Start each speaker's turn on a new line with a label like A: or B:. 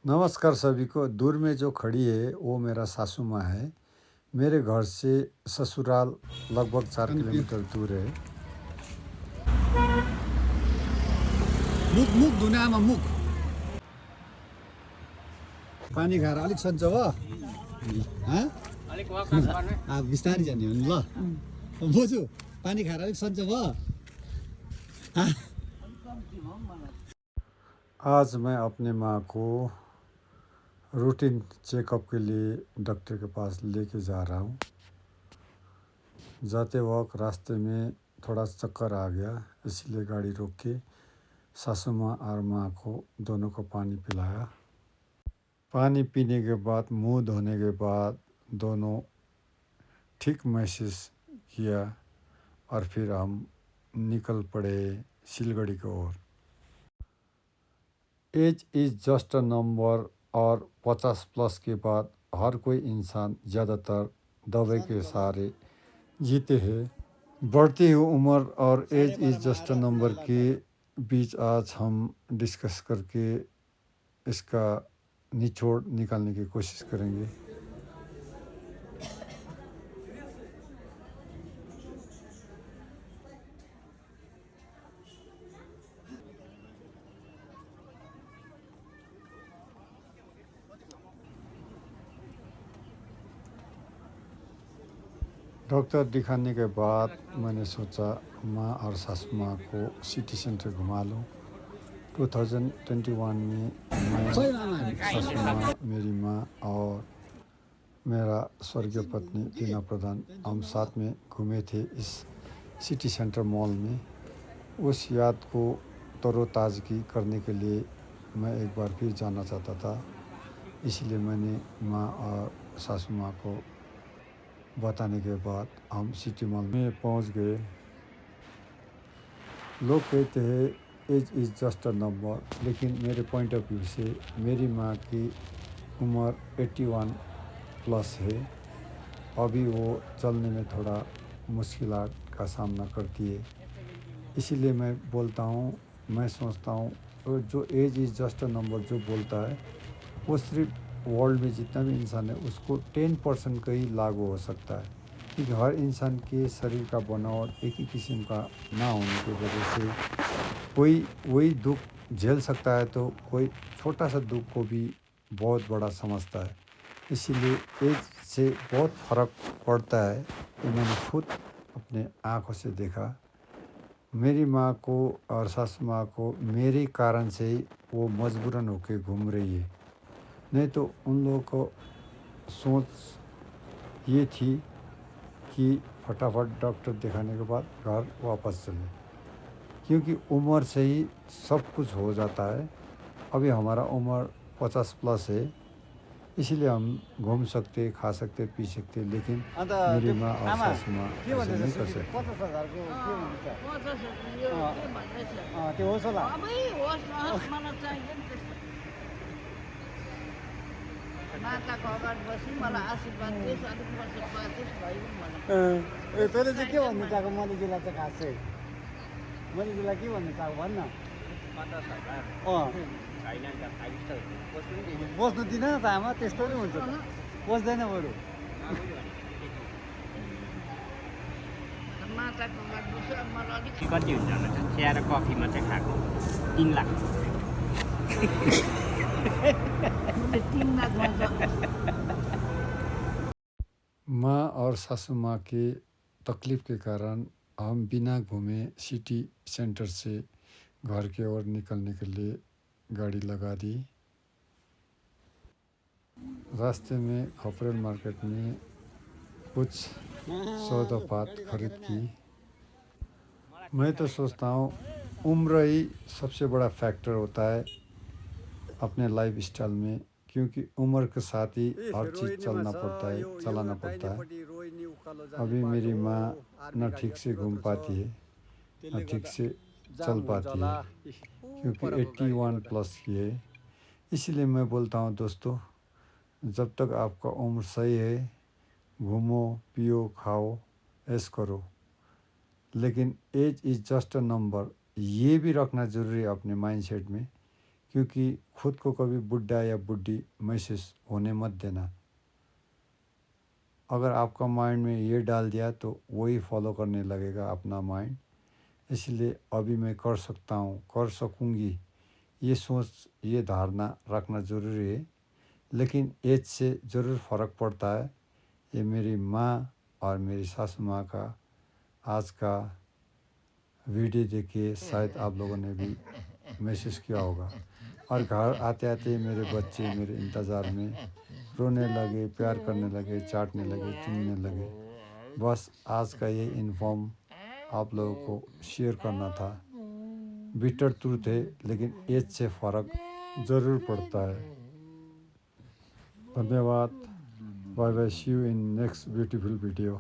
A: नमस्कार सभी को। दूर में जो खड़ी है वो मेरा सासू माँ है। मेरे घर से ससुराल लगभग 4 किलोमीटर दूर है।
B: मुख मुख धुने आमा मुख पानी खाएर अलिक सन्चो भयो बिस्तारै जाने हो नि ल बोजू पानी खाएर अलिक सन्चो भयो
A: आज मैं अपने माँ को रूटीन चेकअप के लिए डॉक्टर के पास लेके जा रहा हूँ। जाते वक्त रास्ते में थोड़ा चक्कर आ गया, इसलिए गाड़ी रोक के सासू माँ और माँ को दोनों को पानी पिलाया। पानी पीने के बाद, मुंह धोने के बाद दोनों ठीक महसूस किया और फिर हम निकल पड़े सिलगढ़ी की ओर। Age is just a number और 50+ के बाद हर कोई इंसान ज़्यादातर दवाई के सहारे जीते हैं। बढ़ती हुई उम्र और age is just a number के बीच आज हम डिस्कस करके इसका निचोड़ निकालने की कोशिश करेंगे। डॉक्टर दिखाने के बाद मैंने सोचा माँ और सासू माँ को सिटी सेंटर घुमा लूँ। 2021 में मैं, सासू माँ, मेरी माँ और मेरा स्वर्गीय पत्नी टीना प्रधान हम साथ में घूमे थे इस सिटी सेंटर मॉल में। उस याद को तरोताज़गी करने के लिए मैं एक बार फिर जाना चाहता था, इसलिए मैंने माँ और सासू माँ को बताने के बाद हम सिटी मॉल में पहुंच गए। लोग कहते हैं age is just a number, लेकिन मेरे पॉइंट ऑफ व्यू से मेरी माँ की उम्र 81+ है। अभी वो चलने में थोड़ा मुश्किलात का सामना करती है, इसीलिए मैं बोलता हूँ, मैं सोचता हूँ जो age is just a number जो बोलता है वो सिर्फ वर्ल्ड में जितना भी इंसान है उसको 10% का ही लागू हो सकता है, क्योंकि हर इंसान के शरीर का बनावट एक ही किस्म का ना होने की वजह से कोई वही दुख झेल सकता है तो कोई छोटा सा दुख को भी बहुत बड़ा समझता है। इसीलिए एज से बहुत फ़र्क पड़ता है। ये मैंने खुद अपने आँखों से देखा। मेरी माँ को और सासू माँ को मेरे कारण से ही वो मजबूरन होके घूम रही है, नहीं तो उन लोगों को सोच ये थी कि फटाफट डॉक्टर दिखाने के बाद घर वापस चले, क्योंकि उम्र से ही सब कुछ हो जाता है। अभी हमारा उम्र 50+ है, इसीलिए हम घूम सकते, खा सकते, पी सकते, लेकिन मेरी माँ और सासू माँ ऐसे नहीं कर सकते।
B: 50,000को के भन्छ
C: त्यो
B: त्यो होस् होला
C: मलाई चाहियो नि त्यस्तो माताको अगाडि बसी मलाई आशीर्वाद दियोस् अलिक वर्ष बाँचोस् भयो मलाई
B: तैँले चाहिँ के भन्नु चाहेको मलिजीलाई चाहिँ खास चाहिँ मलिजीलाई के भन्नु चाहेको भन्न
D: 50,000 छैन नि त 5 स्टार बस्नु नि दिनु
B: बस्नु दिन त आमा त्यस्तो नि हुन्छ त बस्दैन बरु
C: माताको अगाडि बसी अब मलाई अलिक
D: कति हुन्छ होला त चिया र कफीमा चाहिँ खाएको 3 लाख
C: 3 लाखमा त
A: माँ और सासू माँ के तकलीफ़ के कारण हम बिना घूमे सिटी सेंटर से घर की ओर निकलने के लिए गाड़ी लगा दी। रास्ते में खपरेल मार्केट में कुछ सौदापात खरीद की। मैं तो सोचता हूँ उम्र ही सबसे बड़ा फैक्टर होता है अपने लाइफ स्टाइल में, क्योंकि उम्र के साथ ही हर चीज़ चलना पड़ता है, चलाना पड़ता है। अभी मेरी माँ न ठीक से घूम पाती है, न ठीक से चल पाती है, क्योंकि 81+ की है। इसीलिए मैं बोलता हूँ दोस्तों, जब तक आपका उम्र सही है घूमो, पियो, खाओ, ऐश करो, लेकिन age is just a number ये भी रखना ज़रूरी है अपने माइंडसेट में, क्योंकि खुद को कभी बुढ़ा या बुढ़ी महसूस होने मत देना। अगर आपका माइंड में ये डाल दिया तो वही फॉलो करने लगेगा अपना माइंड। इसलिए अभी मैं कर सकता हूँ, कर सकूँगी, ये सोच, ये धारणा रखना ज़रूरी है। लेकिन एज से ज़रूर फ़र्क पड़ता है। ये मेरी माँ और मेरी सासू माँ का आज का वीडियो देखिए शायद आप लोगों ने भी महसूस किया होगा। और घर आते आते मेरे बच्चे मेरे इंतज़ार में रोने लगे, प्यार करने लगे, चाटने लगे, चूमने लगे। बस आज का ये इन्फॉर्म आप लोगों को शेयर करना था। बिटर ट्रूथ है, लेकिन एज से फ़र्क ज़रूर पड़ता है। धन्यवाद। Bye bye, see you in next beautiful video.